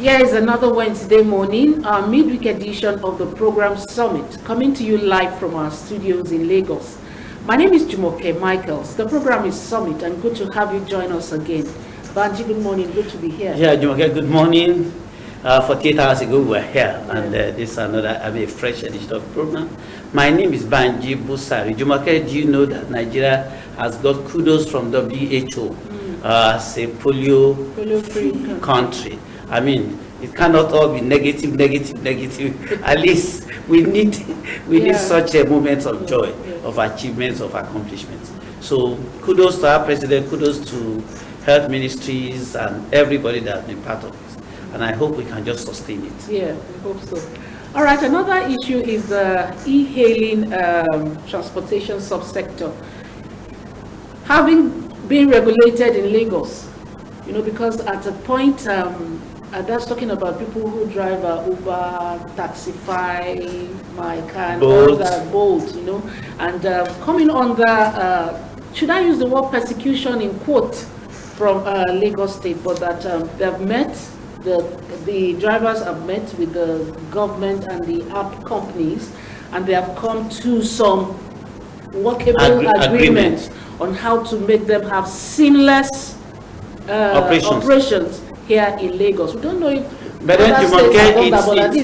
Here is another Wednesday morning, our midweek edition of the program Summit, coming to you live from our studios in Lagos. My name is Jumoke Michaels. The program is Summit, and good to have you join us again. Banji, good morning. Good to be here. Yeah, Jumoke, good morning. 48 hours ago, we were here, and this is another a fresh edition of the program. My name is Banji Busari. Jumoke, do you know that Nigeria has got kudos from WHO as a polio-free country? I mean, it cannot all be negative. At least we need such a moment of joy, of achievements, of accomplishments. So kudos to our president, kudos to health ministries and everybody that has been part of this. And I hope we can just sustain it. Yeah, we hope so. All right, another issue is the e-hailing transportation subsector. Having been regulated in Lagos, because at a point, that's talking about people who drive Uber, Taxify, MyCar, Bolt, and coming under, should I use the word persecution in quote from Lagos State, but that they've met, the drivers have met with the government and the app companies, and they have come to some workable agreement on how to make them have seamless operations here in Lagos. We don't know if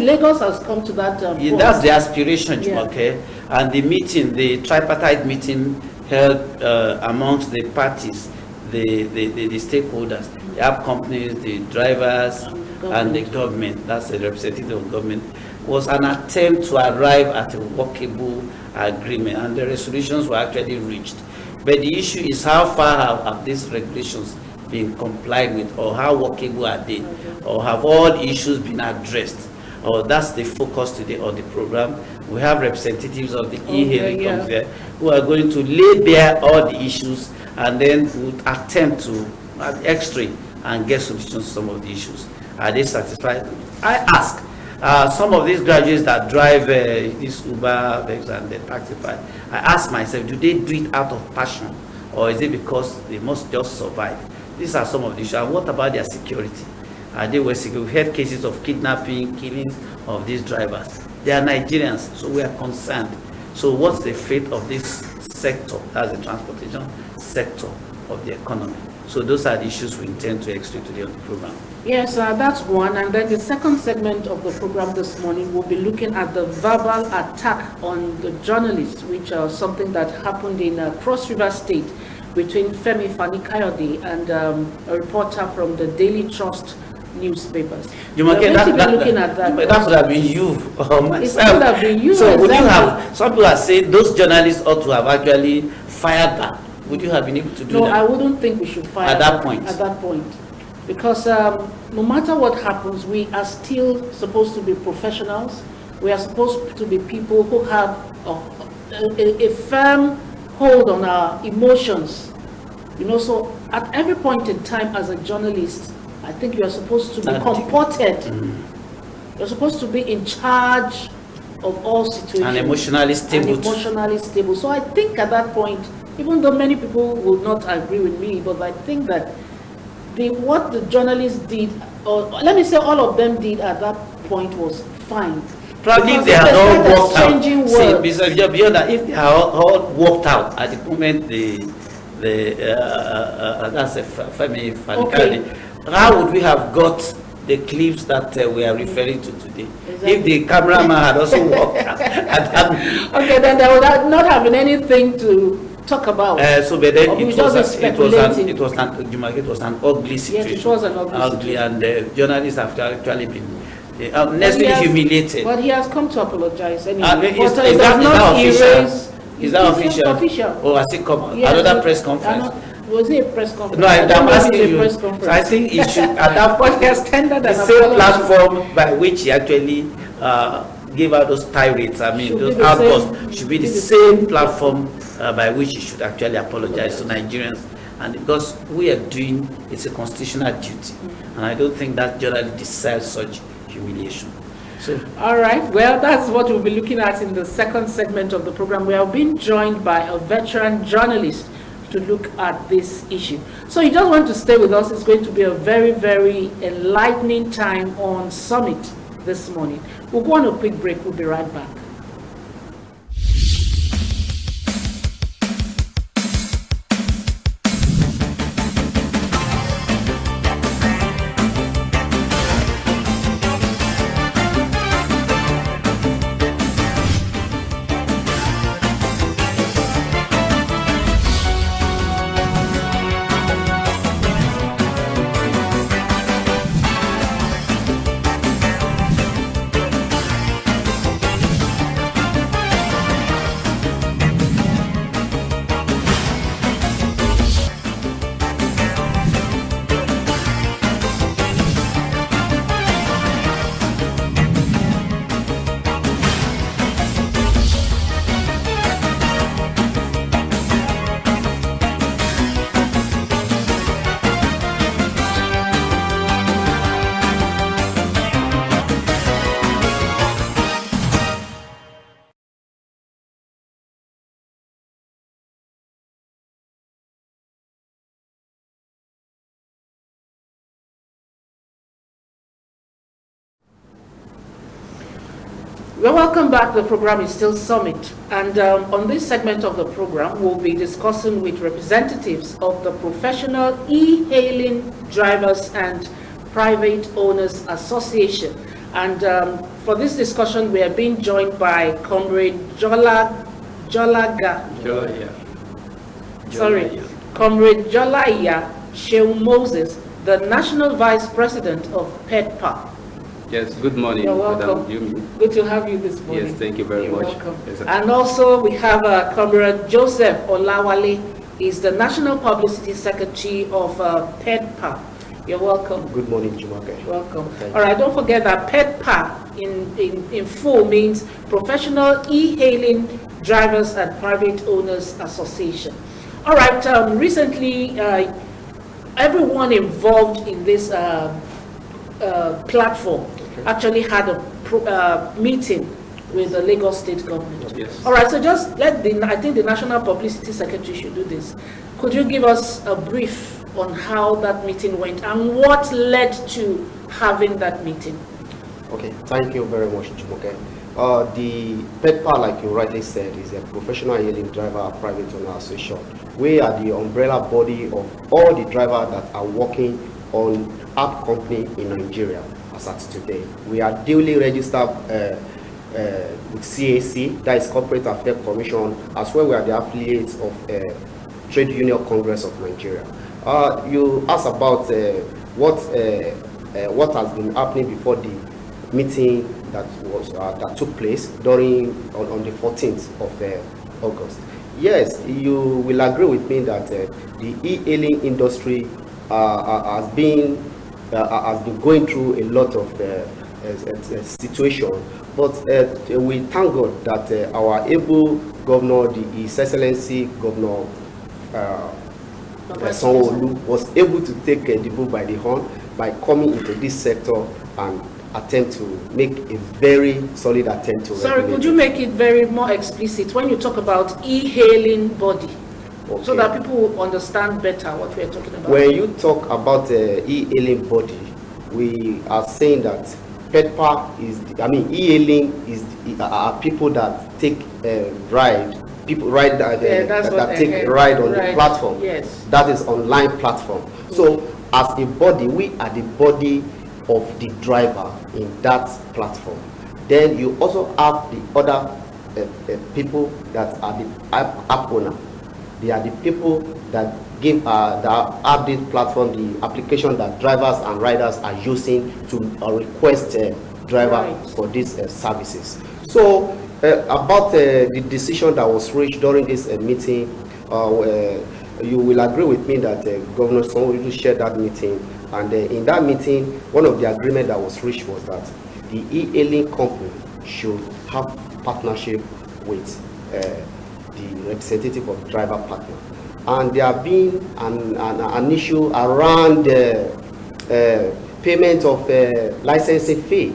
Lagos has come to that point. That's the aspiration, Jumoke. And the meeting, the tripartite meeting held amongst the parties, the stakeholders, the app companies, the drivers, and the government, that's the representative of government, was an attempt to arrive at a workable agreement, and the resolutions were actually reached. But the issue is how far have these regulations been complied with, or how workable are they, or have all issues been addressed? Or that's the focus today on the program. We have representatives of the e-hailing companies there who are going to lay bare all the issues, and then we'll attempt to x-ray and get solutions to some of the issues. Are they satisfied? I ask some of these graduates that drive this Uber and the Taxify, I ask myself, do they do it out of passion, or is it because they must just survive? These are some of the issues. And what about their security? Are they well secure? We've had cases of kidnapping, killings of these drivers. They are Nigerians, so we are concerned. So what's the fate of this sector, that's the transportation sector of the economy? So those are the issues we intend to explain today on the program. Yes, that's one. And then the second segment of the program this morning, we'll be looking at the verbal attack on the journalists, which are something that happened in Cross River State between Femi Fani-Kayode and a reporter from the Daily Trust newspapers. That would have been you or myself. It would have been you. So would you have, some people are saying those journalists ought to have actually fired back. Would you have been able to do that? No, I wouldn't think we should fire at that point. At that point. Because no matter what happens, we are still supposed to be professionals. We are supposed to be people who have a firm hold on our emotions. So at every point in time as a journalist, I think you are supposed to be comported. You're supposed to be in charge of all situations. And emotionally stable. So I think at that point, even though many people will not agree with me, but I think that what the journalists did, or let me say all of them did at that point, was fine. Probably if they had all worked out. Beyond that, if they are all worked out at the moment, that's a Femi Fani-Kayode, how would we have got the clips that we are referring to today? Exactly. If the cameraman had also worked out. Okay, then there would not have been anything to talk about. But then it was an ugly situation. Yes, it was an ugly situation. And journalists have actually been necessarily humiliated. But he has come to apologize anyway. Is that official? Oh, I think another press conference. Was it a press conference? No, I'm asking you. I think it should, at that point, he has tendered the same platform by which he actually gave out those tirades, those outbursts, should be the same platform by which he should actually apologize to Nigerians. And because we are doing, it's a constitutional duty. And I don't think that journalist deserves such humiliation. So, all right, well, that's what we'll be looking at in the second segment of the program. We are being joined by a veteran journalist to look at this issue. So you just want to stay with us. It's going to be a very, very enlightening time on Summit this morning. We'll go on a quick break. We'll be right back. Well, welcome back. The program is still Summit, and on this segment of the program, we'll be discussing with representatives of the Professional E-Hailing Drivers and Private Owners Association. And for this discussion, we are being joined by Comrade Comrade Jolaiya Shehu Moses, the National Vice President of PEDPA. Yes, good morning. You're welcome. Good to have you this morning. Yes, thank you very much. Welcome. Yes, and also we have Comrade Joseph Olawale, is the National Publicity Secretary of PEDPA. You're welcome. Good morning, Jumoke. Welcome. All right, don't forget that PEDPA in full means Professional E-Hailing Drivers and Private Owners Association. All right, recently everyone involved in this platform actually had a meeting with the Lagos State government. Yes. All right, so just I think the National Publicity Secretary should do this. Could you give us a brief on how that meeting went and what led to having that meeting? Okay, thank you very much, Jumoke. The PEDPA, like you rightly said, is a Professional Hailing Driver Private Owner Association. We are the umbrella body of all the drivers that are working on app company in Nigeria as at today. We are duly registered with CAC, that is Corporate Affairs Commission, as well we are the affiliates of Trade Union Congress of Nigeria. You asked about what has been happening before the meeting that took place on the 14th of August. Yes, you will agree with me that the e-hailing industry has been going through a lot of situation, but we thank God that our able governor, His Excellency Governor Sanwo-Olu, was able to take the bull by the horn by coming into this sector and attempt to make a very solid attempt to Sorry, regulate. could you make it very more explicit when you talk about e-hailing body? Okay. So that people will understand better what we are talking about. When you talk about e-hailing body, we are saying that PEDPA e-hailing are people that take ride. People ride that take ride on the platform. Yes. That is online platform. So as a body, we are the body of the driver in that platform. Then you also have the other people that are the app owner. They are the people that give that have this platform, the application that drivers and riders are using to request driver for these services. So about the decision that was reached during this meeting, you will agree with me that Governor Sanwo-Olu shared that meeting, and in that meeting, one of the agreement that was reached was that the e-hailing company should have partnership with the representative of driver partner. And there have been an issue around payment of licensing fee,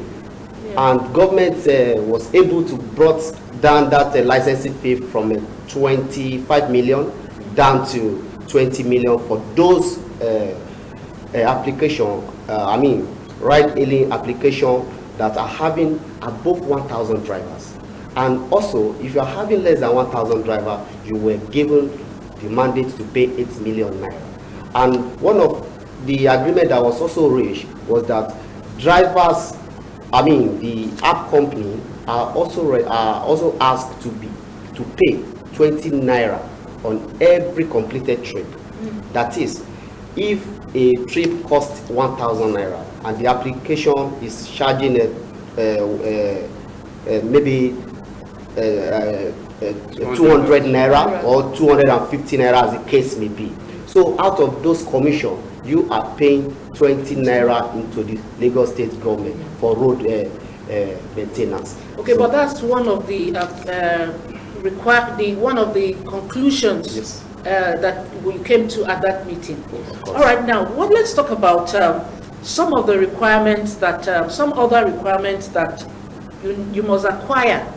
and government was able to brought down that licensing fee from 25 million down to 20 million for those application, ride-hailing application that are having above 1,000 drivers. And also, if you are having less than 1,000 drivers, you were given the mandate to pay 8 million naira. And one of the agreement that was also reached was that drivers, the app company are also asked to pay 20 naira on every completed trip. That is, if a trip costs 1,000 naira and the application is charging maybe 200 naira or 250 naira as the case may be. So out of those commission, you are paying 20 naira into the Lagos State government for road maintenance. Okay, so, but that's one of the one of the conclusions. Yes. That we came to at that meeting. All right, now let's talk about some of the requirements that some other requirements that you must acquire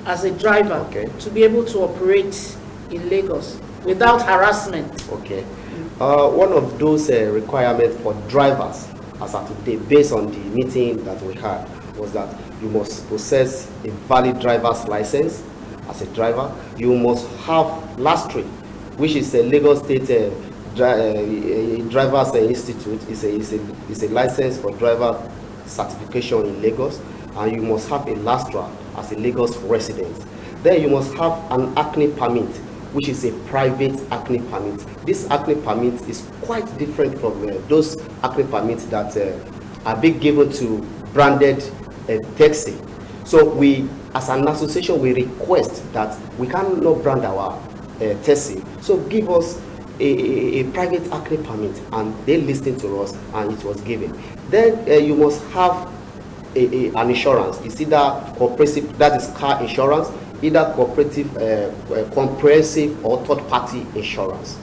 as a driver, okay, to be able to operate in Lagos without harassment. Okay. One of those requirements for drivers as of today, based on the meeting that we had, was that you must possess a valid driver's license as a driver. You must have LASTRI, which is a Lagos State Drivers Institute. It's a license for driver certification in Lagos, and you must have a LASTRA as a Lagos resident. Then you must have an ACNI permit, which is a private ACNI permit. This ACNI permit is quite different from those ACNI permits that are being given to branded taxi. So we, as an association, we request that we cannot brand our taxi. So give us a private ACNI permit, and they listened to us, and it was given. Then you must have an insurance. It's either cooperative, that is car insurance, either cooperative, comprehensive or third-party insurance,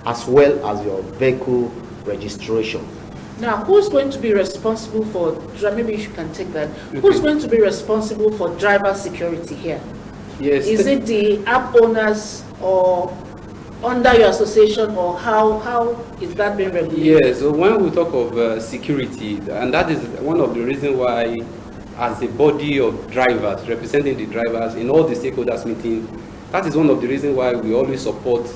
as well as your vehicle registration. Now, who's going to be responsible for, maybe you can take that, okay, who's going to be responsible for driver security here? Yes. Is it the app owners or under your association, or how is that being regulated? Yes, so when we talk of security, and that is one of the reasons why, as a body of drivers, representing the drivers in all the stakeholders meeting, that is one of the reasons why we always support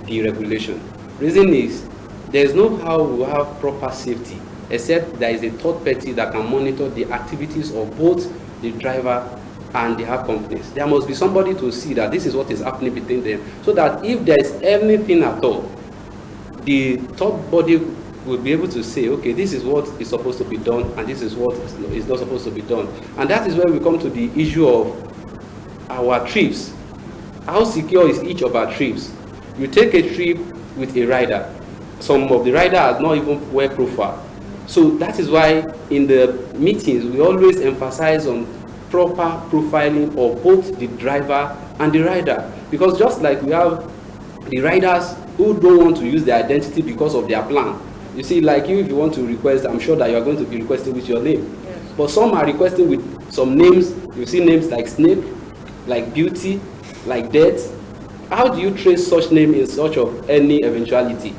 the regulation. Reason is, there is no how we will have proper safety, except there is a third party that can monitor the activities of both the driver and the app companies. There must be somebody to see that this is what is happening between them, so that if there is anything at all, the third body will be able to say, okay, this is what is supposed to be done, and this is what is not supposed to be done. And that is where we come to the issue of our trips. How secure is each of our trips? You take a trip with a rider. Some of the riders are not even well profile. So that is why in the meetings we always emphasize on proper profiling of both the driver and the rider, because just like we have the riders who don't want to use their identity because of their plan. You see, like you, if you want to request, I'm sure that you are going to be requesting with your name. Yes. But some are requesting with some names. You see names like Snake, like Beauty, like Death. How do you trace such name in search of any eventuality?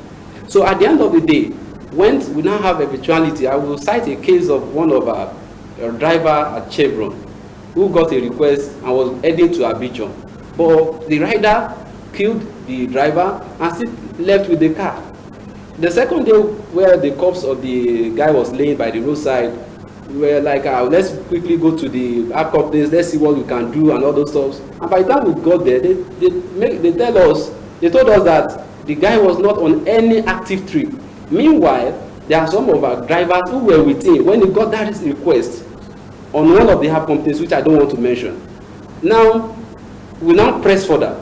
So at the end of the day, when we now have eventuality, I will cite a case of one of our driver at Chevron who got a request and was heading to Abidjan. But the rider killed the driver and still left with the car. The second day, where the corpse of the guy was laying by the roadside, we were like, let's quickly go to the app companies, let's see what we can do and all those stuff. And by the time we got there, they told us that the guy was not on any active trip. Meanwhile, there are some of our drivers who were with him when he got that request on one of the app companies, which I don't want to mention. Now, we now press further.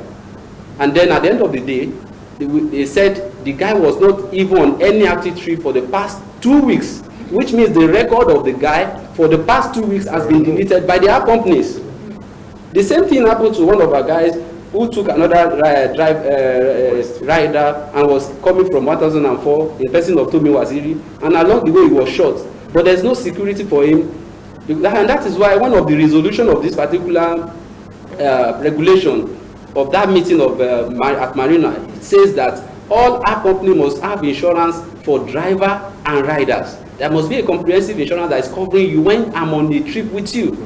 And then at the end of the day, they said the guy was not even on any active trip for the past 2 weeks, which means the record of the guy for the past 2 weeks has been deleted by the app companies. The same thing happened to one of our guys who took another rider and was coming from 1004, the person of Tomi Waziri, and along the way he was shot. But there's no security for him. And that is why one of the resolution of this particular regulation of that meeting of at Marina, it says that all app companies must have insurance for driver and riders. There must be a comprehensive insurance that is covering you when I'm on the trip with you.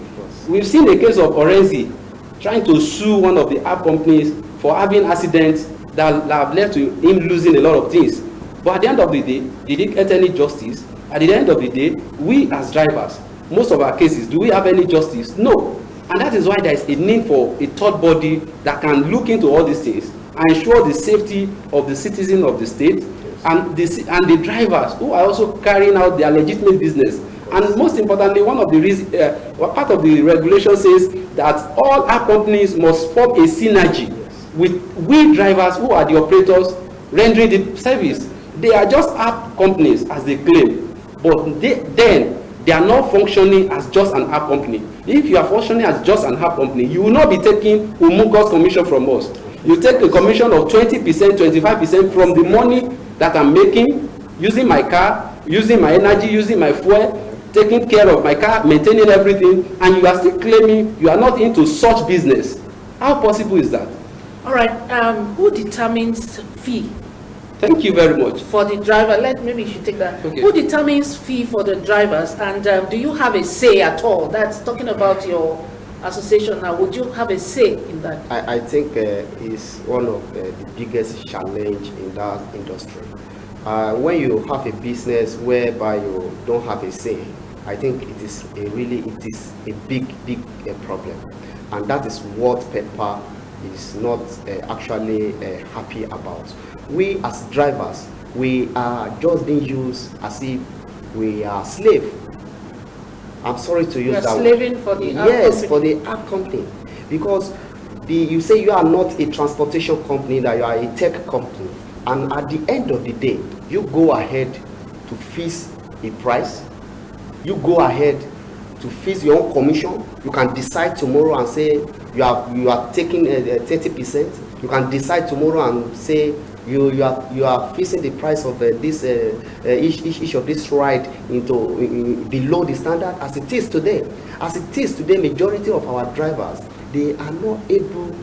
We've seen the case of Orenzi trying to sue one of the app companies for having accidents that have led to him losing a lot of things. But at the end of the day, did he get any justice? At the end of the day, we as drivers, most of our cases, do we have any justice? No. And that is why there is a need for a third body that can look into all these things and ensure the safety of the citizens of the state and the drivers who are also carrying out their legitimate business. And most importantly, one of the reasons, part of the regulation says that all app companies must form a synergy with we drivers who are the operators rendering the service. They are just app companies as they claim, but they are not functioning as just an app company. If you are functioning as just an app company, you will not be taking humongous commission from us. You take a commission of 20%, 25% from the money that I'm making, using my car, using my energy, using my fuel, taking care of my car, maintaining everything, and you are still claiming you are not into such business. How possible is that? All right. Who determines fee? Thank you very much. For the driver, maybe you should take that. Okay. Who determines fee for the drivers, and do you have a say at all? That's talking about your association now. Would you have a say in that? I think it's one of the biggest challenge in that industry. When you have a business whereby you don't have a say, I think it is a big problem, and that is what PEDPA is not actually happy about. We as drivers, we are just being used as if we are slave. I'm sorry to use that word. Slaving for the app yes, company. for the app company, because you say you are not a transportation company, that you are a tech company, and at the end of the day, you go ahead to fix a price, you go ahead to fix your own commission. You can decide tomorrow and say you are taking 30%. You can decide tomorrow and say you are fixing the price of this each of this ride into below the standard as it is today. As it is today, majority of our drivers, they are not able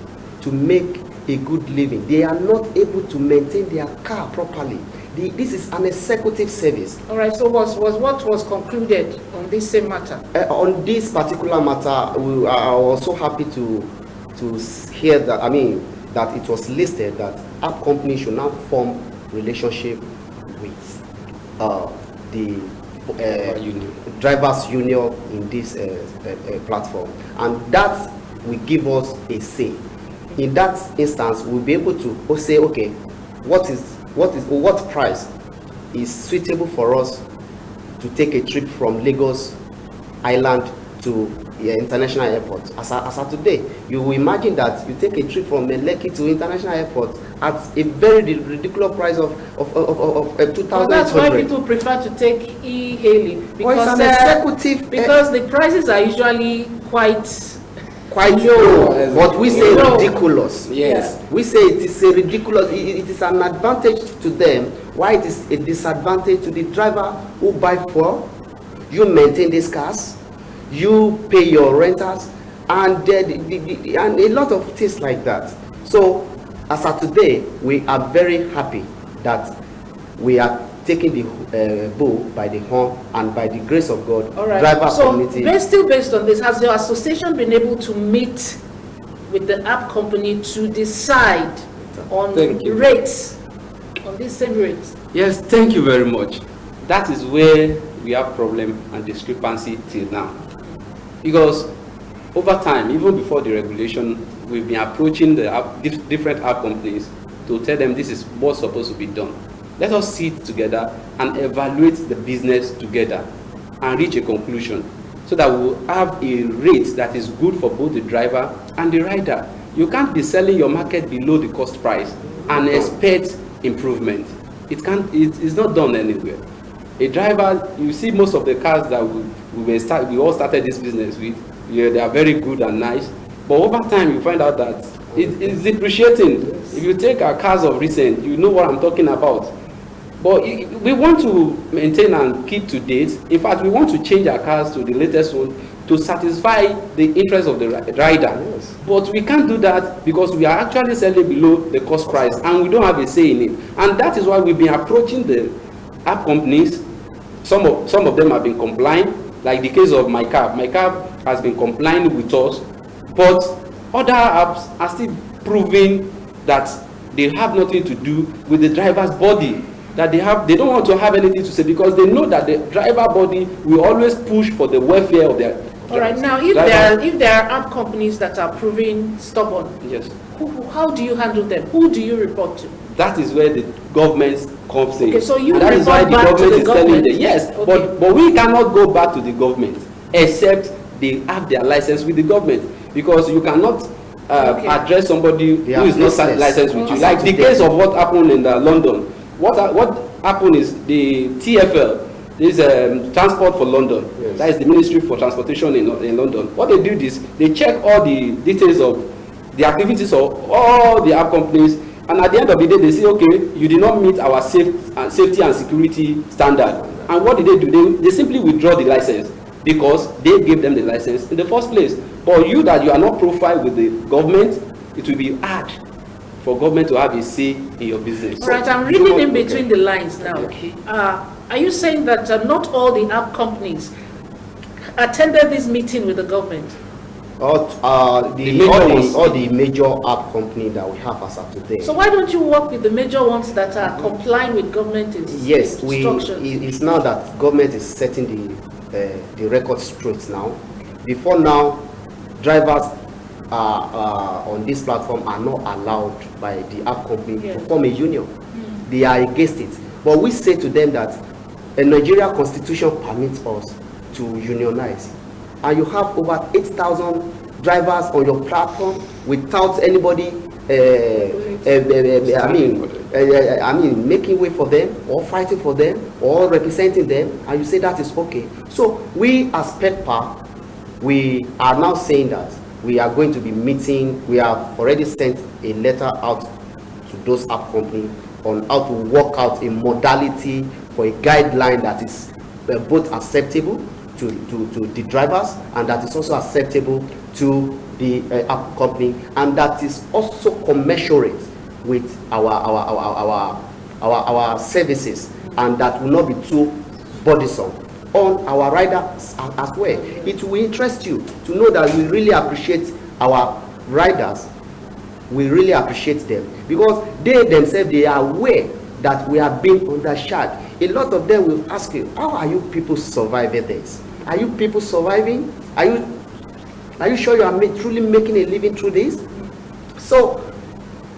to make a good living. They are not able to maintain their car properly. This is an executive service. All right. So what was concluded on this same matter? On this particular matter, I was so happy to hear that. I mean, that it was listed that app companies should now form relationship with the drivers union in this platform, and that will give us a say. In that instance, we'll be able to say, okay, what price is suitable for us to take a trip from Lagos Island to international airport. As of today, you will imagine that you take a trip from Lekki to international airport at a very ridiculous price of 2,000. Well, that's why people prefer to take e-hailing, because the prices are usually quite low. But we say ridiculous. Yes. We say it is a ridiculous. It is an advantage to them. Why it is a disadvantage to the driver who buy fuel, you maintain these cars, you pay your renters, and a lot of things like that. So as of today, we are very happy that we are taking the bull by the horn, and by the grace of God, all right. driver so community. Still based on this, has your association been able to meet with the app company to decide on rates, on these same rates? Yes, thank you very much. That is where we have problem and discrepancy till now. Because over time, even before the regulation, we've been approaching the different app companies to tell them this is what's supposed to be done. Let us sit together and evaluate the business together and reach a conclusion, so that we will have a rate that is good for both the driver and the rider. You can't be selling your market below the cost price and expect improvement. It's not done anywhere. A driver, you see most of the cars that we all started this business with, they are very good and nice, but over time you find out that it's depreciating. If you take our cars of recent, you know what I'm talking about. But we want to maintain and keep to date. In fact, we want to change our cars to the latest one to satisfy the interest of the rider. Yes. But we can't do that because we are actually selling below the cost price and we don't have a say in it. And that is why we've been approaching the app companies. Some of them have been complying, like the case of MyCab. MyCab has been complying with us, but other apps are still proving that they have nothing to do with the driver's body. That they don't want to have anything to say because they know that the driver body will always push for the welfare of their. All right, now if there are app companies that are proving stubborn, yes, how do you handle them? Who do you report to? that is where the government comes in. Okay, so you and that is why the report back to government the is telling government? them yes, Okay. but we cannot go back to the government except they have their license with the government, because you cannot Okay. address somebody They who are is not faceless. licensed with you. Oh, Like the today. case of what happened in London. What happened is the TfL, this Transport for London, Yes. that is the Ministry for Transportation in London. What they do is they check all the details of the activities of all the app companies, and at the end of the day they say, okay, you did not meet our safety and security standard. And what did they do? They simply withdraw the license because they gave them the license in the first place. But you that you are not profiled with the government, it will be hard for government to have a say in your business. All right, I'm reading in between the lines now. Are you saying that not all the app companies attended this meeting with the government? All the major app company that we have as of today. So why don't you work with the major ones that are complying with government Yes, instructions? it's now that government is setting the record straight now. Before now, drivers on this platform are not allowed by the app company to form a union. They are against it. But we say to them that a Nigeria constitution permits us to unionize. And you have over 8,000 drivers on your platform without anybody making way for them or fighting for them or representing them, and you say that is okay. So we as PEDPA, we are now saying that we are going to be meeting. We have already sent a letter out to those app companies on how to work out a modality for a guideline that is both acceptable to the drivers and that is also acceptable to the app company, and that is also commensurate with our services, and that will not be too burdensome on our riders as well. It will interest you to know that we really appreciate our riders. We really appreciate them because they themselves, they are aware that we are being undershot. A lot of them will ask you, how are you people surviving this? Are you people surviving? Are you sure you are truly making a living through this? So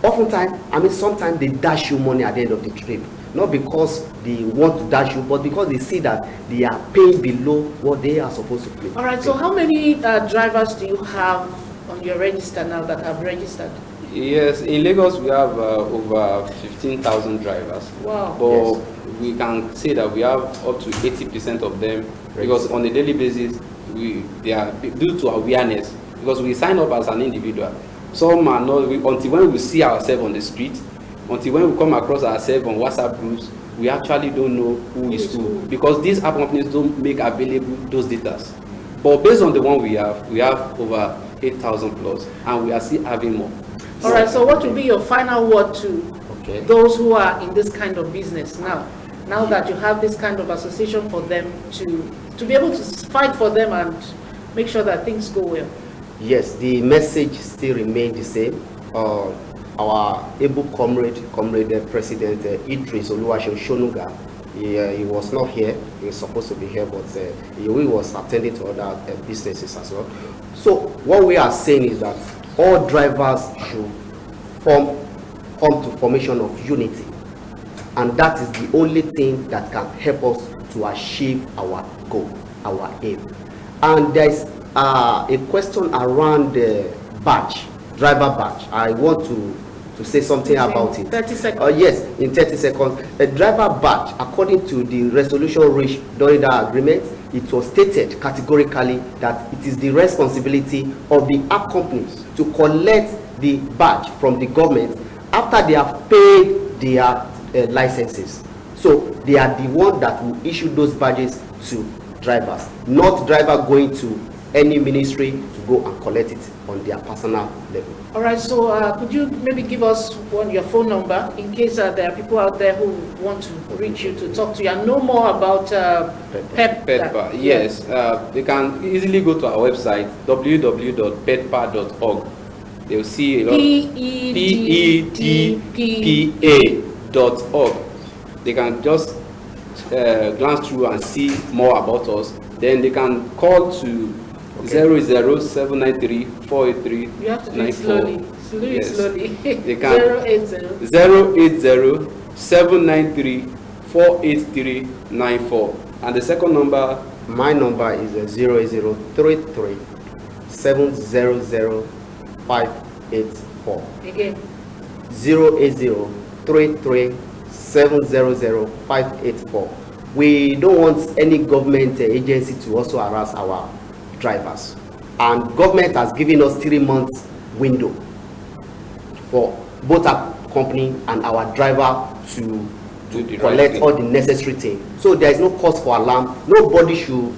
oftentimes, sometimes they dash you money at the end of the trip, not because they want to dash you, but because they see that they are paying below what they are supposed to pay. All right, so how many drivers do you have on your register now that have registered? Yes, in Lagos we have over 15,000 drivers. Wow. But we can say that we have up to 80% of them because on a daily basis they are due to awareness, because we sign up as an individual. Some are not, until when we see ourselves on the street, until when we come across ourselves on WhatsApp groups, we actually don't know who is who, because these app companies don't make available those data. But based on the one we have over 8,000 plus, and we are still having more. All right, so what will be your final word to Okay. those who are in this kind of business now that you have this kind of association for them to be able to fight for them and make sure that things go well? Yes, the message still remains the same. Our able comrade President Idris Oluwaseun Shonuga, he was not here. He was supposed to be here, but he was attending to other businesses as well. So what we are saying is that all drivers should come to formation of unity, and that is the only thing that can help us to achieve our goal, our aim. And there is a question around the badge, driver badge. I want to say something about it. 30 seconds. Yes, in 30 seconds. A driver badge, according to the resolution reached during the agreement, it was stated categorically that it is the responsibility of the app companies to collect the badge from the government after they have paid their licenses. So they are the one that will issue those badges to drivers, not driver going to any ministry to go and collect it on their personal level. All right, so could you maybe give us your phone number in case there are people out there who want to reach you to talk to you and know more about PEDPA? Yes, they can easily go to our website www.pedpa.org. They'll see a lot. PEDPA.org. They can just glance through and see more about us. Then they can call to 00793-483-94. You have to do it slowly. Slowly. They can 080-793-483-94. And the second number? My number is 08033-700-584. Again. 08033-700-584. We don't want any government agency to also harass our drivers, and government has given us 3 months window for both our company and our driver to collect all the necessary things. So there is no cause for alarm. Nobody should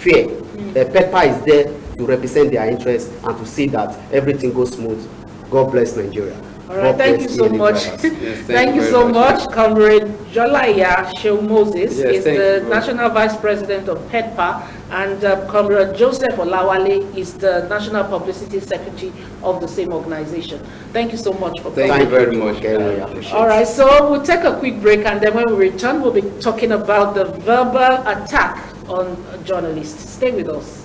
fear. PEDPA is there to represent their interests and to see that everything goes smooth. God bless Nigeria. All right, thank you so much. Yes, thank you so much. Comrade Jolaya Shehu Moses is the National Vice President of PEDPA, and Comrade Joseph Olawale is the National Publicity Secretary of the same organization. Thank you so much for coming. Thank you very much. All right, so we'll take a quick break, and then when we return, we'll be talking about the verbal attack on journalists. Stay with us.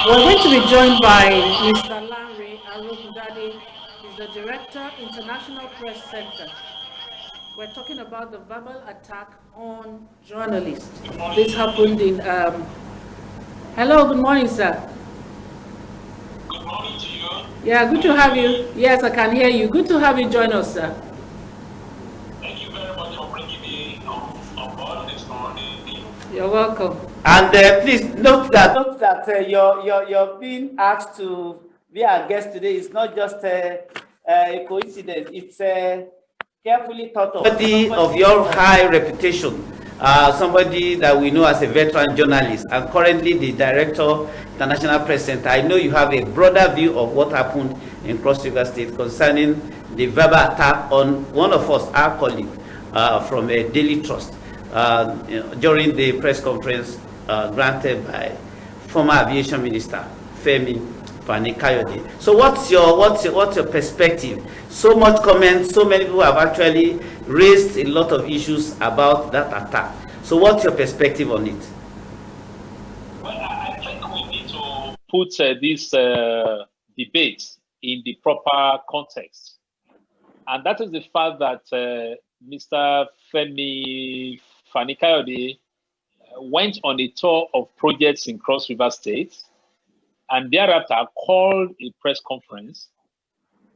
We're going to be joined by Mr. Lanre Arogundade. He's the Director, International Press Center. We're talking about the verbal attack on journalists. This happened in Hello, good morning, sir. Good morning to you. Yeah, good to have you. Yes, I can hear you. Good to have you join us, sir. Thank you very much for bringing me on board this morning. You're welcome. And please note that you're being asked to be our guest today is not just a coincidence. It's carefully thought of. Somebody of your high reputation, somebody that we know as a veteran journalist, and currently the director, International Press Center. I know you have a broader view of what happened in Cross River State concerning the verbal attack on one of us, our colleague from a Daily Trust, during the press conference granted by former Aviation Minister Femi Fani-Kayode. So what's your perspective? So much comments, so many people have actually raised a lot of issues about that attack. So what's your perspective on it? Well, I think we need to put this debate in the proper context. And that is the fact that Mr. Femi Fani-Kayode went on a tour of projects in Cross River State, and thereafter called a press conference.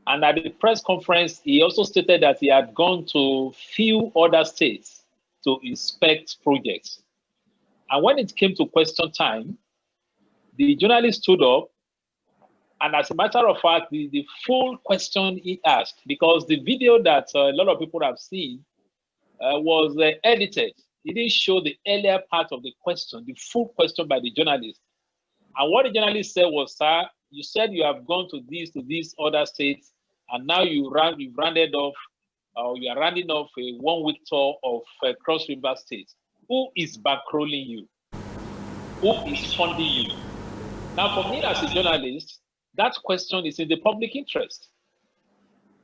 And at the press conference, he also stated that he had gone to few other states to inspect projects. And when it came to question time, the journalist stood up, and as a matter of fact, the full question he asked, because the video that a lot of people have seen was edited. He didn't show the earlier part of the question, the full question by the journalist. And what the journalist said was, sir, you said you have gone to these other states, and now you've rounded off, or you are rounding off a 1-week tour of Cross River State. Who is bankrolling you? Who is funding you? Now, for me as a journalist, that question is in the public interest,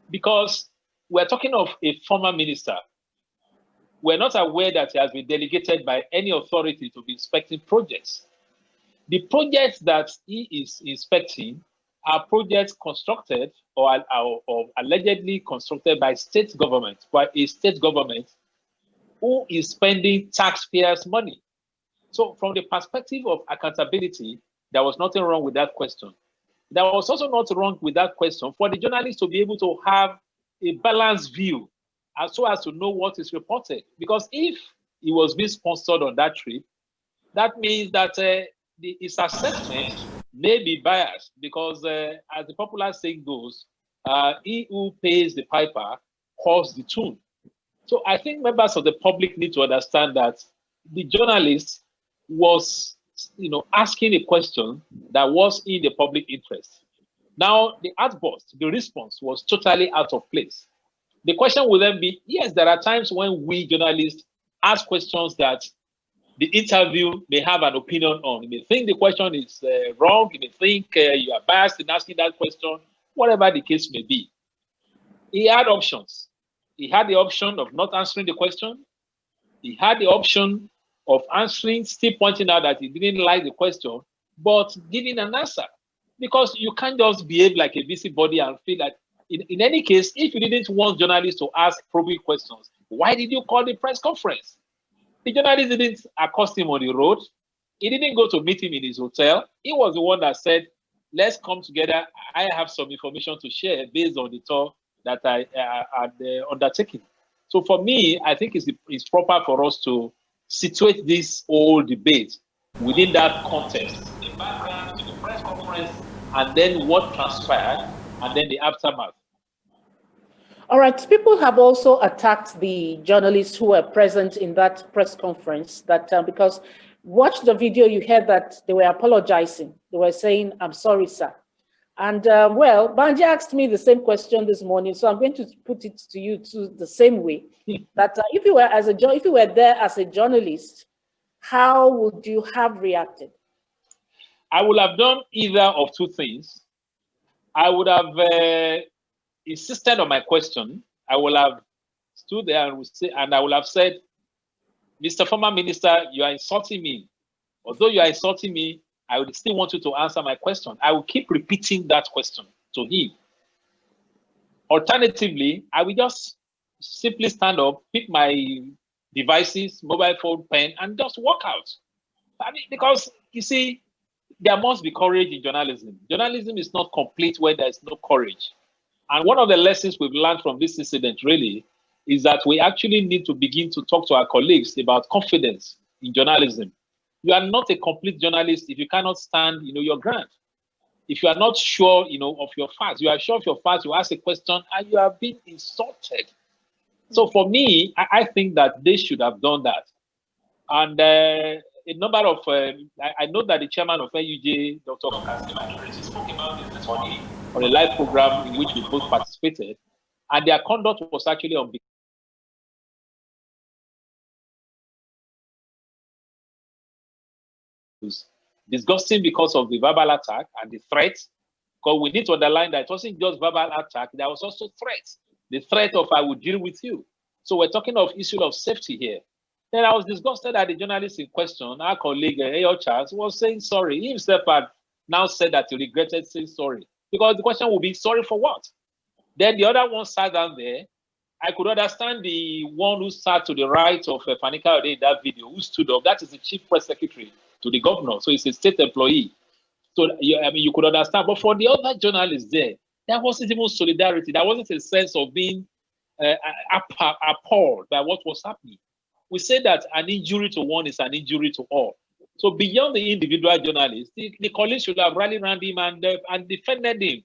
because we're talking of a former minister. We're not aware that he has been delegated by any authority to be inspecting projects. The projects that he is inspecting are projects constructed or allegedly constructed by state government, by a state government who is spending taxpayers' money. So from the perspective of accountability, there was nothing wrong with that question. There was also not wrong with that question for the journalist to be able to have a balanced view as so as to know what is reported. Because if he was being sponsored on that trip, that means that his assessment may be biased, because as the popular saying goes, he who pays the piper calls the tune. So I think members of the public need to understand that the journalist was, asking a question that was in the public interest. Now, the outburst, the response was totally out of place. The question will then be, yes, there are times when we journalists ask questions that the interview may have an opinion on. You may think the question is wrong. You may think you are biased in asking that question, whatever the case may be. He had options. He had the option of not answering the question. He had the option of answering, still pointing out that he didn't like the question, but giving an answer. Because you can't just behave like a busybody and feel that, in any case, if you didn't want journalists to ask probing questions, why did you call the press conference? The journalist didn't accost him on the road. He didn't go to meet him in his hotel. He was the one that said, let's come together. I have some information to share based on the tour that I had undertaken. So for me, I think it's proper for us to situate this whole debate within that context, the background to the press conference, and then what transpired, and then the aftermath. All right, people have also attacked the journalists who were present in that press conference, that because watch the video, you heard that they were apologizing. They were saying, I'm sorry, sir. And well, Banji asked me the same question this morning, so I'm going to put it to you too the same way. That if you were there as a journalist, how would you have reacted? I would have done either of two things. I would have insisted on my question. I will have stood there and I will have said, Mr. Former Minister, you are insulting me. Although you are insulting me, I would still want you to answer my question. I will keep repeating that question to him. Alternatively, I will just simply stand up, pick my devices, mobile phone, pen, and just walk out. I mean, because you see, there must be courage in journalism. Journalism is not complete when there's no courage. And one of the lessons we've learned from this incident really is that we actually need to begin to talk to our colleagues about confidence in journalism. You are not a complete journalist if you cannot stand, your ground. If you are not sure, of your facts, you are sure of your facts, you ask a question and you are being insulted. So for me, I think that they should have done that. And a number of, I know that the chairman of NUJ, Dr. Kasim, spoke about this morning on a live program in which we both participated, and their conduct was actually on disgusting because of the verbal attack and the threats. Because we need to underline that it wasn't just verbal attack, there was also threats. The threat of I will deal with you. So we're talking of issue of safety here. Then I was disgusted that the journalist in question, our colleague Ayo Charles, was saying sorry. He himself had now said that he regretted saying sorry. Because the question will be, sorry for what? Then the other one sat down there. I could understand the one who sat to the right of Fani Kayode in that video, who stood up. That is the chief press secretary to the governor. So he's a state employee. So, you could understand. But for the other journalists there wasn't even solidarity. There wasn't a sense of being appalled by what was happening. We say that an injury to one is an injury to all. So beyond the individual journalist, the colleagues should have rallied around him and defended him.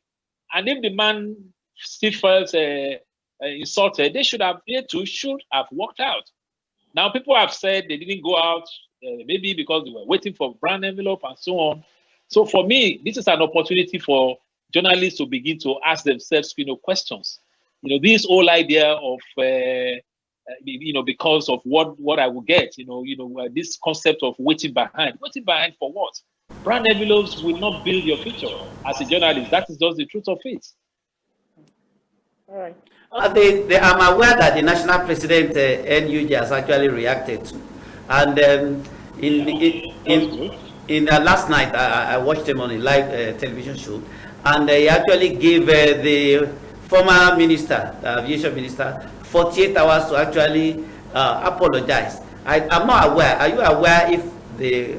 And if the man still felt insulted, they should have walked out. Now, people have said they didn't go out, maybe because they were waiting for brown envelope and so on. So for me, this is an opportunity for journalists to begin to ask themselves, questions. This whole idea of, because of what I will get, this concept of waiting behind for what? Brown envelopes will not build your future as a journalist. That is just the truth of it. All right. I'm aware that the national president NUJ has actually reacted to, and in last night I watched him on a live television show, and he actually gave the former minister, aviation minister, 48 hours to actually apologize. I'm not aware. Are you aware if the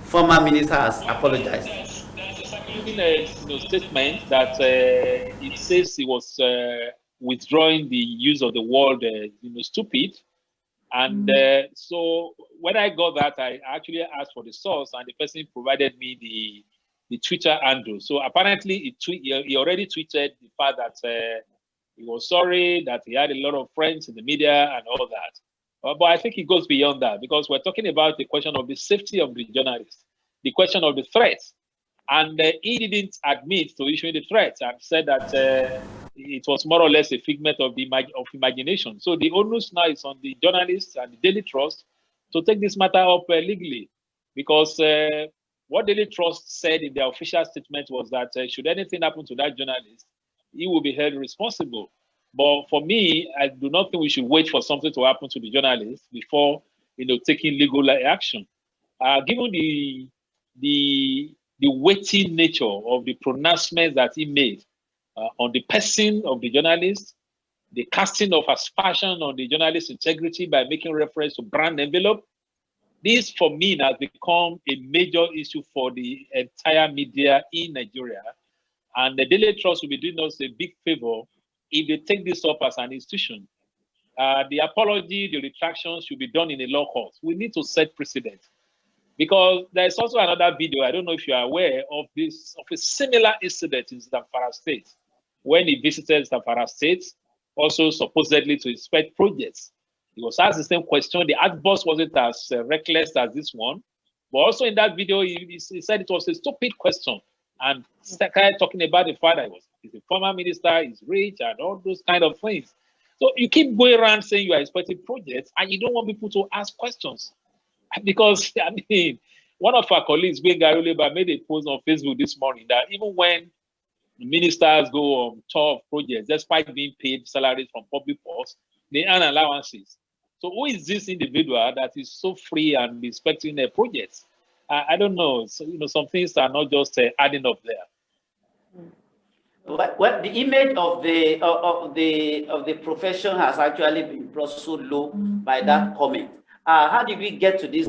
former minister has apologized? There's a circulating statement that it says he was withdrawing the use of the word stupid. And so when I got that, I actually asked for the source, and the person provided me the Twitter handle. So apparently he already tweeted the fact that he was sorry, that he had a lot of friends in the media and all that. But I think it goes beyond that, because we're talking about the question of the safety of the journalist, the question of the threats. And he didn't admit to issuing the threats and said that it was more or less a figment of imagination. So the onus now is on the journalists and the Daily Trust to take this matter up legally, because what Daily Trust said in their official statement was that should anything happen to that journalist, he will be held responsible. But for me, I do not think we should wait for something to happen to the journalist before taking legal action. Given the weighty nature of the pronouncements that he made on the person of the journalist, the casting of aspersion on the journalist's integrity by making reference to brand envelope, this for me has become a major issue for the entire media in Nigeria. And the Daily Trust will be doing us a big favor if they take this up as an institution. The apology, the retraction should be done in a law court. We need to set precedent. Because there's also another video, I don't know if you are aware of a similar incident in Zamfara State, when he visited Zamfara State, also supposedly to inspect projects. He was asked the same question. The outburst wasn't as reckless as this one. But also in that video, he said it was a stupid question. And started talking about the fact that he's a former minister, he's rich, and all those kind of things. So you keep going around saying you are inspecting projects, and you don't want people to ask questions. Because, one of our colleagues, Gbenga Ayoleba, made a post on Facebook this morning that even when ministers go on tour of projects, despite being paid salaries from public posts, they earn allowances. So who is this individual that is so free and inspecting their projects? I don't know. So, some things are not just adding up there. Well, the image of the profession has actually been brought so low by that comment. How did we get to this?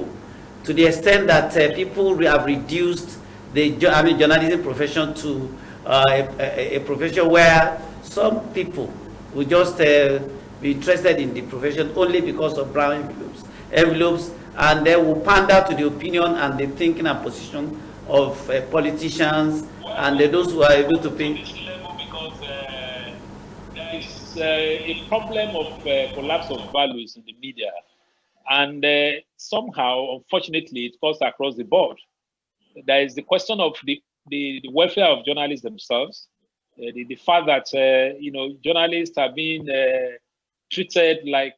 To the extent that people have reduced the journalism profession to a profession where some people will just be interested in the profession only because of brown envelopes, and they will pander to the opinion and the thinking and position of politicians and those who are able to pay. Because there is a problem of collapse of values in the media, and somehow, unfortunately, it goes across the board. There is the question of the welfare of journalists themselves, the fact that journalists are being treated like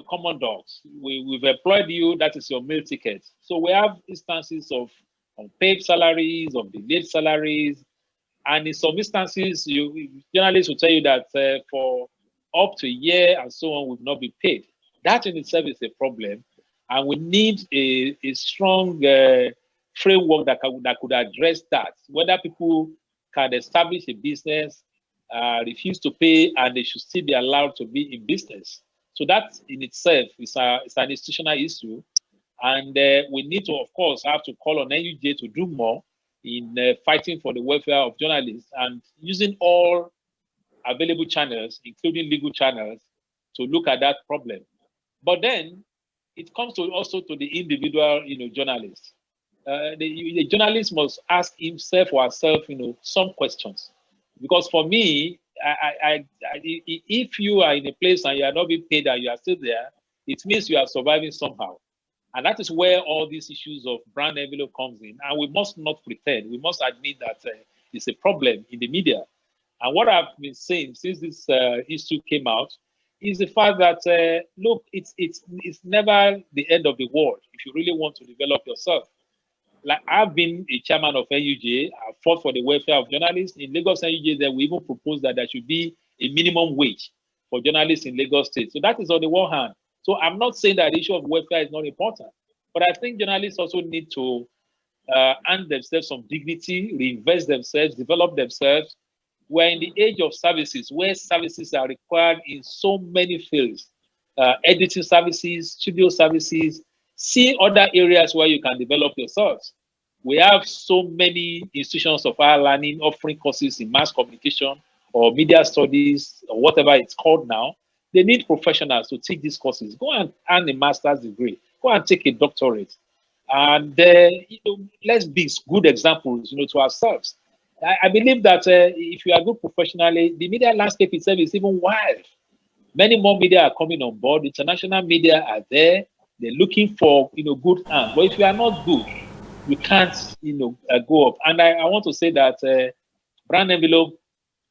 common dogs. We've employed you, that is your meal ticket. So we have instances of unpaid salaries, of delayed salaries, and in some instances, journalists will tell you that for up to a year and so on, we've not been paid. That in itself is a problem, and we need a strong framework that could address that. Whether people can establish a business, refuse to pay, and they should still be allowed to be in business. So that in itself is an institutional issue, and we need to, of course, have to call on NUJ to do more in fighting for the welfare of journalists and using all available channels, including legal channels, to look at that problem. But then it comes also to the individual, journalist. The journalist must ask himself or herself, some questions. Because for me, if you are in a place and you are not being paid and you are still there, it means you are surviving somehow. And that is where all these issues of brand envelope comes in. And we must not pretend. We must admit that it's a problem in the media. And what I've been saying since this issue came out is the fact that, look, it's never the end of the world if you really want to develop yourself. Like, I've been a chairman of NUJ. I've fought for the welfare of journalists. In Lagos NUJ, then we even proposed that there should be a minimum wage for journalists in Lagos State. So that is on the one hand. So I'm not saying that the issue of welfare is not important, but I think journalists also need to earn themselves some dignity, reinvest themselves, develop themselves. We're in the age of services, where services are required in so many fields, editing services, studio services. See other areas where you can develop yourselves. We have so many institutions of higher learning offering courses in mass communication or media studies or whatever it's called now. They need professionals to take these courses. Go and earn a master's degree. Go and take a doctorate. And let's be good examples, to ourselves. I believe that if you are good professionally, the media landscape itself is even wild. Many more media are coming on board. International media are there. They're looking for, good hands. But if you are not good, you can't, go up. And I want to say that brand envelope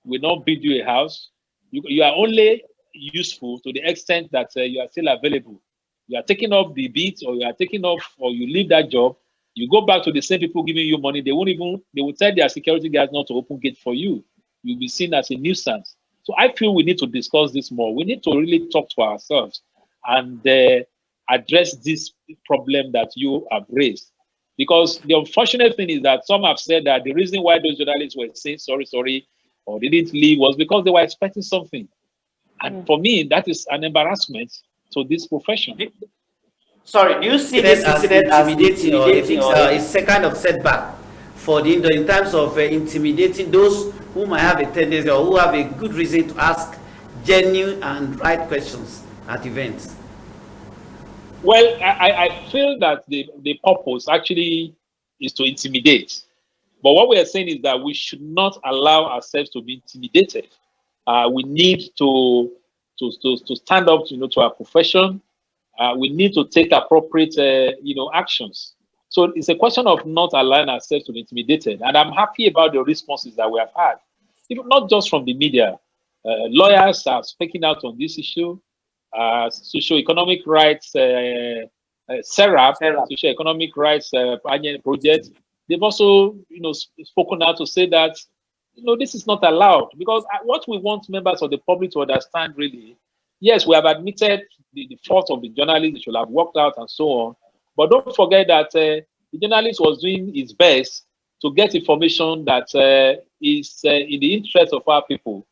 will not build you a house. You are only useful to the extent that you are still available. You are taking off the beat, or you are taking off, or you leave that job. You go back to the same people giving you money. They will tell their security guards not to open gate for you. You'll be seen as a nuisance. So I feel we need to discuss this more. We need to really talk to ourselves and address this problem that you have raised. Because the unfortunate thing is that some have said that the reason why those journalists were saying sorry, or they didn't leave was because they were expecting something. And for me, that is an embarrassment to this profession. Sorry, do you see this incident as intimidating, or it's a kind of setback for the in terms of intimidating those who might have a tendency or who have a good reason to ask genuine and right questions at events? Well, I feel that the purpose actually is to intimidate. But what we are saying is that we should not allow ourselves to be intimidated. We need to stand up, to our profession. We need to take appropriate, actions. So it's a question of not allowing ourselves to be intimidated. And I'm happy about the responses that we have had, not just from the media. Lawyers are speaking out on this issue. Socio-economic rights, SERAP, socio-economic rights project. They've also, spoken out to say that, this is not allowed, because what we want members of the public to understand really, yes, we have admitted the fault of the journalist, they should have worked out and so on. But don't forget that the journalist was doing his best to get information that is in the interest of our people.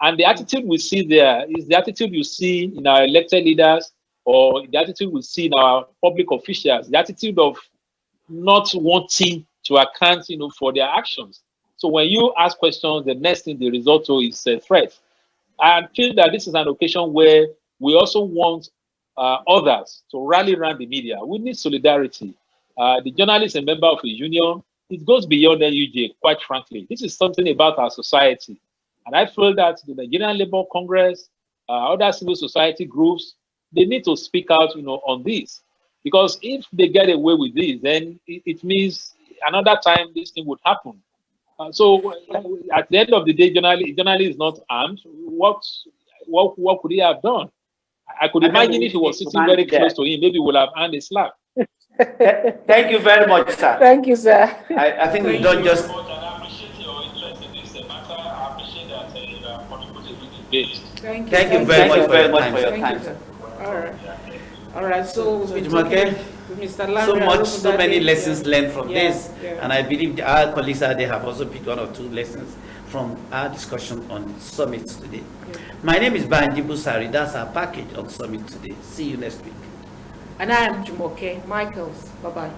And the attitude we see there is the attitude you see in our elected leaders, or the attitude we see in our public officials, the attitude of not wanting to account, for their actions. So when you ask questions, the next thing they resort to is a threat. I feel that this is an occasion where we also want others to rally around the media. We need solidarity. The journalist is a member of a union. It goes beyond NUJ, quite frankly. This is something about our society. And I feel that the Nigerian Labour Congress, other civil society groups, they need to speak out, on this. Because if they get away with this, then it means another time this thing would happen. So at the end of the day, journalist is not armed. What could he have done? I could imagine if he was sitting very close to him, maybe he would have earned a slap. Thank you very much, sir. Thank you, sir. I think we don't just. I appreciate your interest in this matter. I appreciate that you are contributing to the debate. Thank you very much for your time. Sir. All right. So Jumoke, Mr. Landry, so many lessons learned from Yeah, this, yeah. and I believe our colleagues out there have also picked one or two lessons from our discussion on Summit today. Yeah. My name is Banji Busari. That's our package on Summit today. See you next week. And I am Jumoke Michaels. Bye-bye.